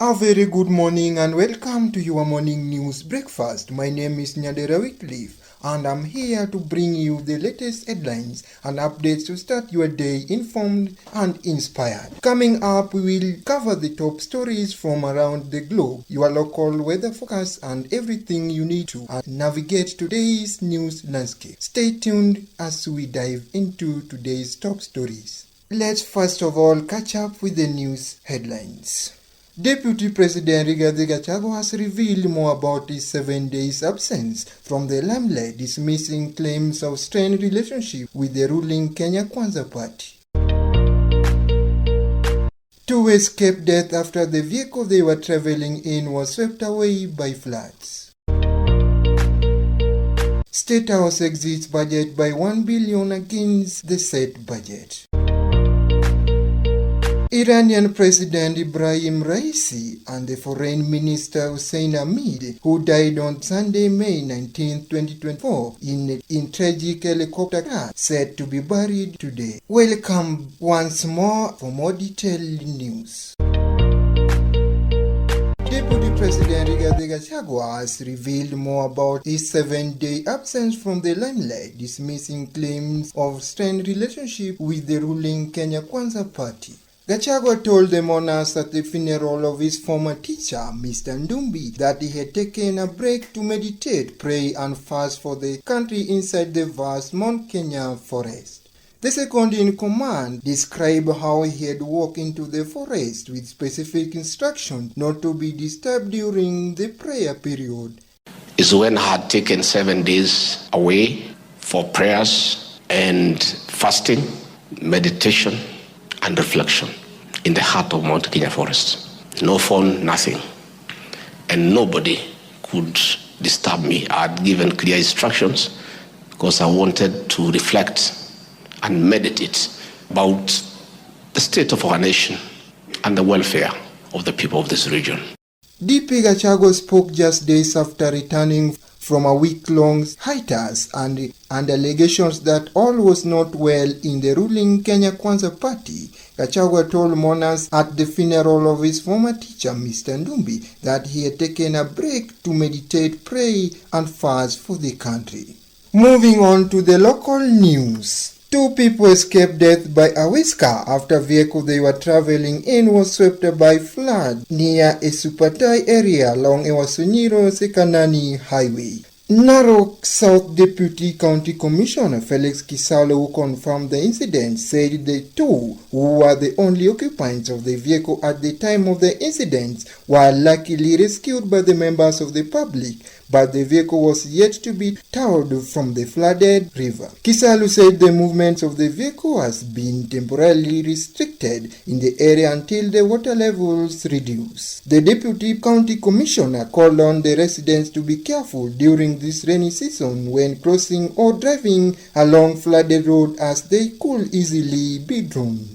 A very good morning and welcome to your morning news breakfast. My name is Nyadera Wycliffe and I'm here to bring you the latest headlines and updates to start your day informed and inspired. Coming up, we will cover the top stories from around the globe, your local weather forecast and everything you need to navigate today's news landscape. Stay tuned as we dive into today's top stories. Let's first of all catch up with the news headlines. Deputy President Rigathi Gachagua has revealed more about his 7 days absence from the limelight, dismissing claims of strained relationship with the ruling Kenya Kwanza party. Two escaped death after the vehicle they were traveling in was swept away by floods. State House exceeds budget by 1 billion against the set budget. Iranian President Ibrahim Raisi and the Foreign Minister Hussein Hamid, who died on Sunday, May 19, 2024, in tragic helicopter crash, said to be buried today. Welcome once more for more detailed news. Deputy President Rigathi Gachagua has revealed more about his 7-day absence from the limelight, dismissing claims of strained relationship with the ruling Kenya Kwanza party. Gachagua told the monarchs at the funeral of his former teacher, Mr. Ndumbi, that he had taken a break to meditate, pray and fast for the country inside the vast Mount Kenya forest. The second in command described how he had walked into the forest with specific instructions not to be disturbed during the prayer period. Is when I had taken 7 days away for prayers and fasting, meditation, and reflection in the heart of Mount Kenya forest. No phone, nothing. And nobody could disturb me. I had given clear instructions because I wanted to reflect and meditate about the state of our nation and the welfare of the people of this region. DP Gachagua spoke just days after returning from a week-long hiatus and allegations that all was not well in the ruling Kenya Kwanza party. Gachagua told monarchs at the funeral of his former teacher, Mr. Ndumbi, that he had taken a break to meditate, pray and fast for the country. Moving on to the local news. 2 people escaped death by a whisker after vehicle they were traveling in was swept by flood near a Supatai area along Ewasunyiro-Sekanani Highway. Narok South Deputy County Commissioner Felix Kisalo, who confirmed the incident, said the 2, who were the only occupants of the vehicle at the time of the incident, were luckily rescued by the members of the public, but the vehicle was yet to be towed from the flooded river. Kisalu said the movement of the vehicle has been temporarily restricted in the area until the water levels reduce. The Deputy County Commissioner called on the residents to be careful during this rainy season when crossing or driving along flooded road, as they could easily be drowned.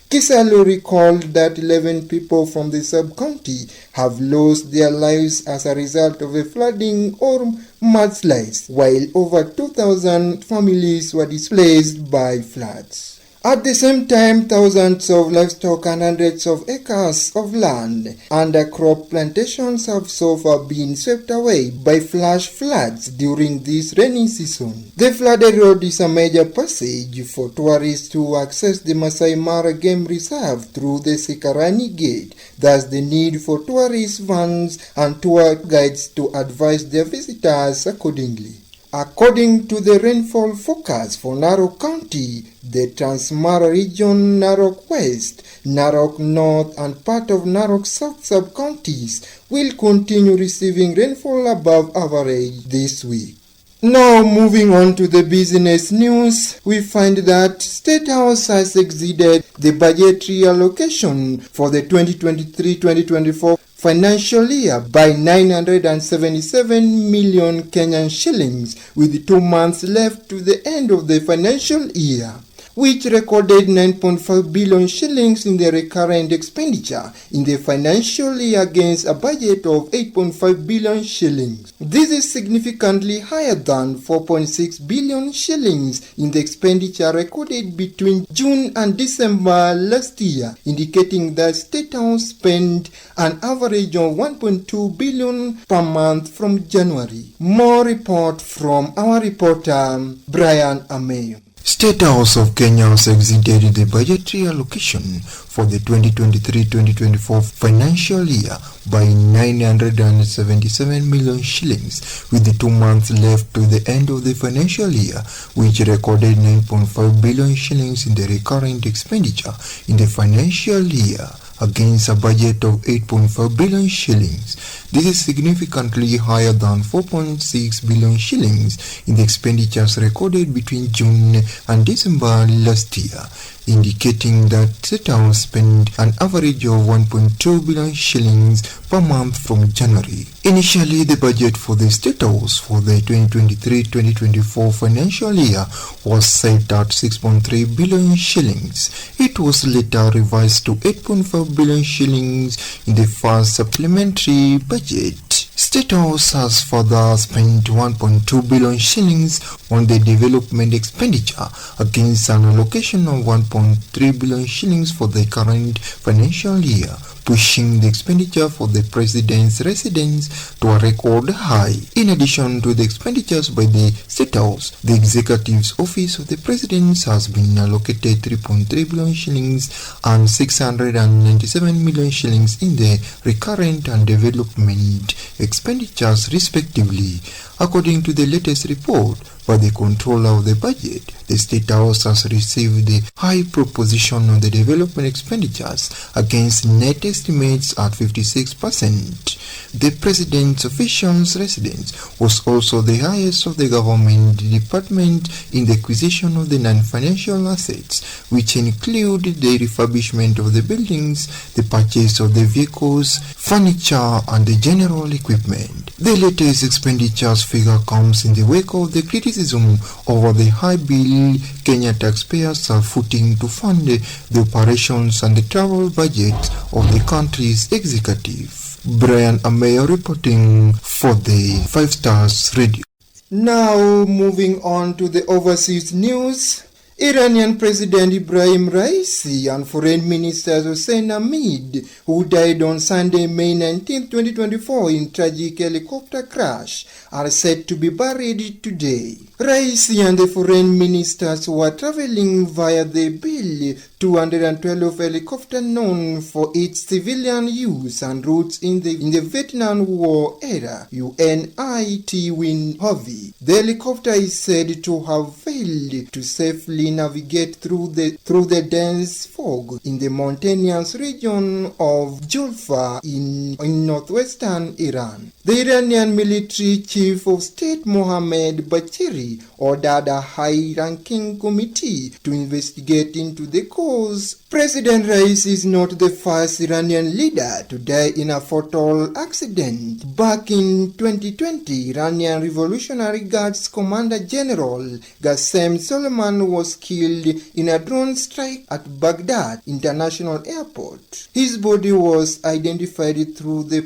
Kisalu recalled that 11 people from the sub-county have lost their lives as a result of a flooding or mudslides, while over 2,000 families were displaced by floods. At the same time, thousands of livestock and hundreds of acres of land and crop plantations have so far been swept away by flash floods during this rainy season. The flooded road is a major passage for tourists to access the Masai Mara Game Reserve through the Sikarani Gate. Thus, the need for tourist vans and tour guides to advise their visitors accordingly. According to the rainfall forecast for Narok County, the Transmara region, Narok West, Narok North and part of Narok South sub-counties will continue receiving rainfall above average this week. Now moving on to the business news, we find that State House has exceeded the budgetary allocation for the 2023-2024 financial year by 977 million Kenyan shillings, with 2 months left to the end of the financial year. which recorded 9.5 billion shillings in the recurrent expenditure in the financial year against a budget of 8.5 billion shillings. This is significantly higher than 4.6 billion shillings in the expenditure recorded between June and December last year, indicating that State House spent an average of 1.2 billion per month from January. More report from our reporter Brian Ameyo. State House of Kenya has exceeded the budgetary allocation for the 2023-2024 financial year by 977 million shillings, with the 2 months left to the end of the financial year, which recorded 9.5 billion shillings in the recurrent expenditure in the financial year against a budget of 8.5 billion shillings. This is significantly higher than 4.6 billion shillings in the expenditures recorded between June and December last year, indicating that State House spent an average of 1.2 billion shillings per month from January. Initially, the budget for the State House for the 2023-2024 financial year was set at 6.3 billion shillings. It was later revised to 8.5 billion shillings in the first supplementary budget. State House has further spent 1.2 billion shillings on the development expenditure against an allocation of 1.3 billion shillings for the current financial year, pushing the expenditure for the President's residence to a record high. In addition to the expenditures by the State House, the Executive's Office of the President has been allocated 3.3 billion shillings and 697 million shillings in the recurrent and development expenditures respectively. According to the latest report by the Controller of the Budget, the State House has received the high proportion of the development expenditures against net estimates at 56%. The President's official's residence was also the highest of the government department in the acquisition of the non-financial assets, which include the refurbishment of the buildings, the purchase of the vehicles, furniture, and the general equipment. The latest expenditures figure comes in the wake of the criticism over the high bill Kenya taxpayers are footing to fund the operations and the travel budget of the country's executive. Brian Ameyo reporting for the 5 Stars Radio. Now moving on to the overseas news. Iranian President Ibrahim Raisi and Foreign Minister Hossein Hamid, who died on Sunday, May 19, 2024 in tragic helicopter crash, are said to be buried today. Raisi and the foreign ministers were traveling via the Bill 212 helicopter known for its civilian use and routes in the Vietnam War era, UNIT Win Hovey. The helicopter is said to have failed to safely navigate through the dense fog in the mountainous region of Julfa in northwestern Iran. The Iranian military chief of state Mohammad Bachiri ordered a high-ranking committee to investigate into the cause. President Raisi is not the first Iranian leader to die in a fatal accident. Back in 2020, Iranian Revolutionary Guards Commander General Qasem Soleimani was killed in a drone strike at Baghdad International Airport. His body was identified through the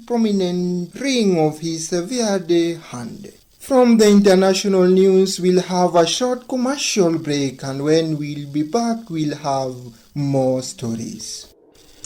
prominent ring of his severed hand. From the international news, we'll have a short commercial break, and when we'll be back, we'll have more stories.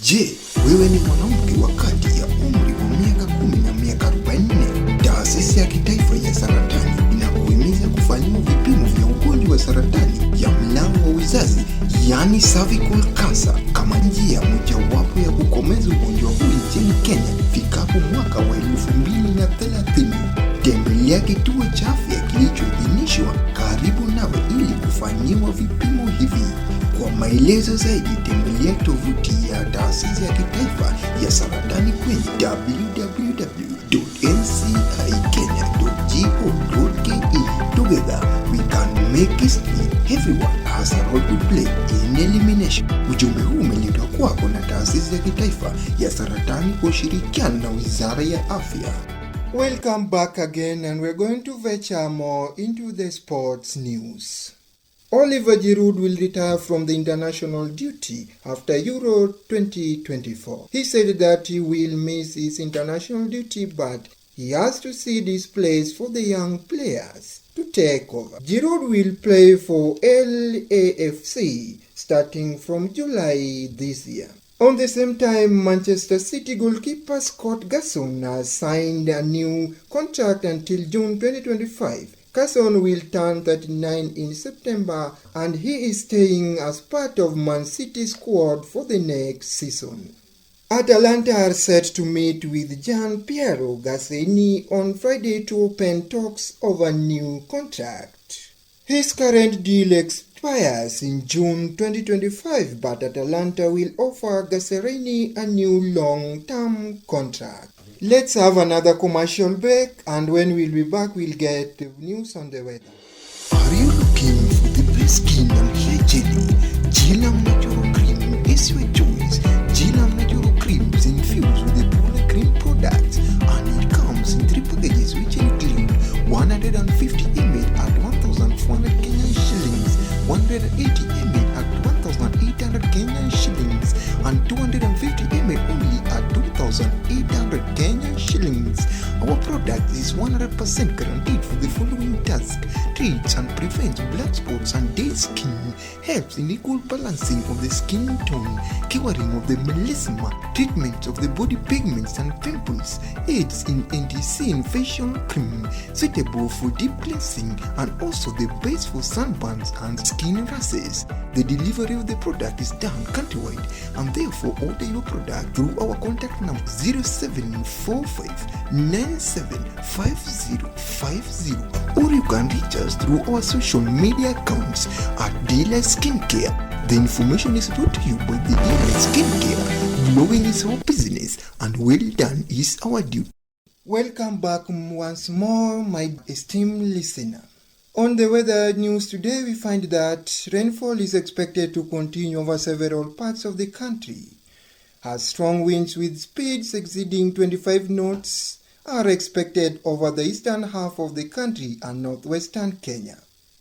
Je, wewe ni mwanamke wa kati ya umri wa miaka 10 na miaka 40? Taasisi ya kitaifa ya saratani inakuhimiza kufanyiwa vipimo vya ugonjwa wa saratani ya mlango wa uzazi, yani cervical cancer, kama njia mojawapo ya kukomeza ugonjwa huu nchini Kenya ifikapo mwaka wa 2030. Tembelea kituo cha afya kilichoidhinishwa karibu nawe ili kufanyiwa vipimo hivi. Kwa maelezo zaidi, tembelea tovuti ya taasisi ya kitaifa ya saratani kwenye www.ncikenya.go.ke. Together we can make history. Everyone has a role to play in elimination. Ujumbe huu umeletwa kwako na taasisi ya kitaifa ya saratani kwa ushirikiano na Wizara ya Afya. Welcome back again, and we're going to venture more into the sports news. Oliver Giroud will retire from the international duty after Euro 2024. He said that he will miss his international duty, but he has to see this place for the young players to take over. Giroud will play for LAFC starting from July this year. On the same time, Manchester City goalkeeper Scott Garson has signed a new contract until June 2025. Garson will turn 39 in September and he is staying as part of Man City squad for the next season. Atalanta are set to meet with Gian Piero Gazzini on Friday to open talks over new contract. His current deal expires in June 2025, but Atalanta will offer Gazzini a new long-term contract. Let's have another commercial break, and when we'll be back, we'll get the news on the weather. Are you looking for the best skin and hair jelly? Gilam Natural Cream is your choice. Gilam Natural Cream is infused with the Polar Cream products, and it comes in 3 packages which include 150 ml at 1,400 Kenyan shillings, 180 ml at 1,800 Kenyan shillings, and 250 ml only at 2,800 Kenyan shillings. Our product is 100% guaranteed for the following tasks: treats and prevents black spots and dead skin, helps in equal balancing of the skin tone, curing of the melasma, treatment of the body pigments and pimples, aids in anti-sin facial cream, suitable for deep cleansing, and also the base for sunburns and skin rashes. The delivery of the product is done countrywide, and therefore order your product through our contact number 0745 975050, or you can reach us through our social media accounts at Daylight Skincare. The information is brought to you by the Daylight Skincare. Glowing is our business and well done is our duty. Welcome back once more, my esteemed listener. On the weather news today, we find that rainfall is expected to continue over several parts of the country, as strong winds with speeds exceeding 25 knots are expected over the eastern half of the country and northwestern Kenya.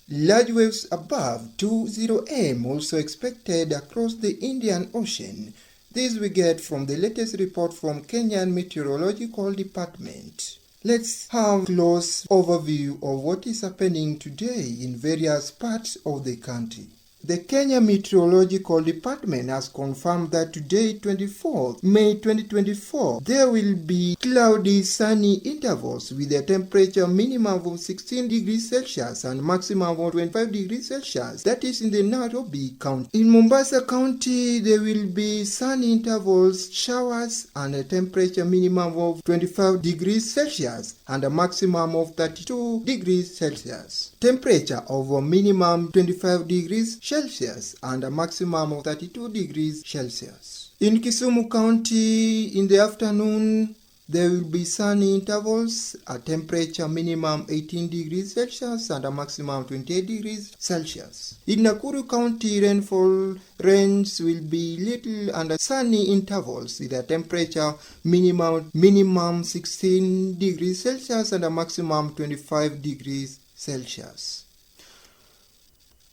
Large waves above 20 m also expected across the Indian Ocean. This we get from the latest report from Kenyan Meteorological Department. Let's have a close overview of what is happening today in various parts of the country. The Kenya Meteorological Department has confirmed that today, 24th May 2024, there will be cloudy, sunny intervals with a temperature minimum of 16 degrees Celsius and maximum of 25 degrees Celsius. That is in the Nairobi County. In Mombasa County, there will be sunny intervals, showers, and a temperature minimum of 25 degrees Celsius and a maximum of 32 degrees Celsius. Temperature of a minimum 25 degrees Celsius and a maximum of 32 degrees Celsius. In Kisumu County, in the afternoon, there will be sunny intervals, a temperature minimum 18 degrees Celsius and a maximum 28 degrees Celsius. In Nakuru County, rainfall range will be little and sunny intervals with a temperature minimum 16 degrees Celsius and a maximum 25 degrees Celsius.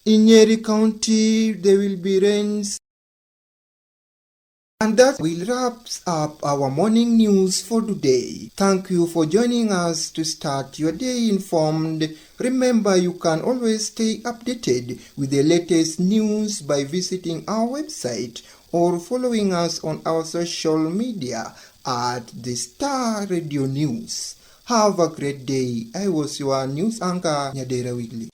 In Nyeri County, there will be rains. And that will wrap up our morning news for today. Thank you for joining us to start your day informed. Remember, you can always stay updated with the latest news by visiting our website or following us on our social media at the Star Radio News. Have a great day. I was your news anchor, Nyadera Wigley.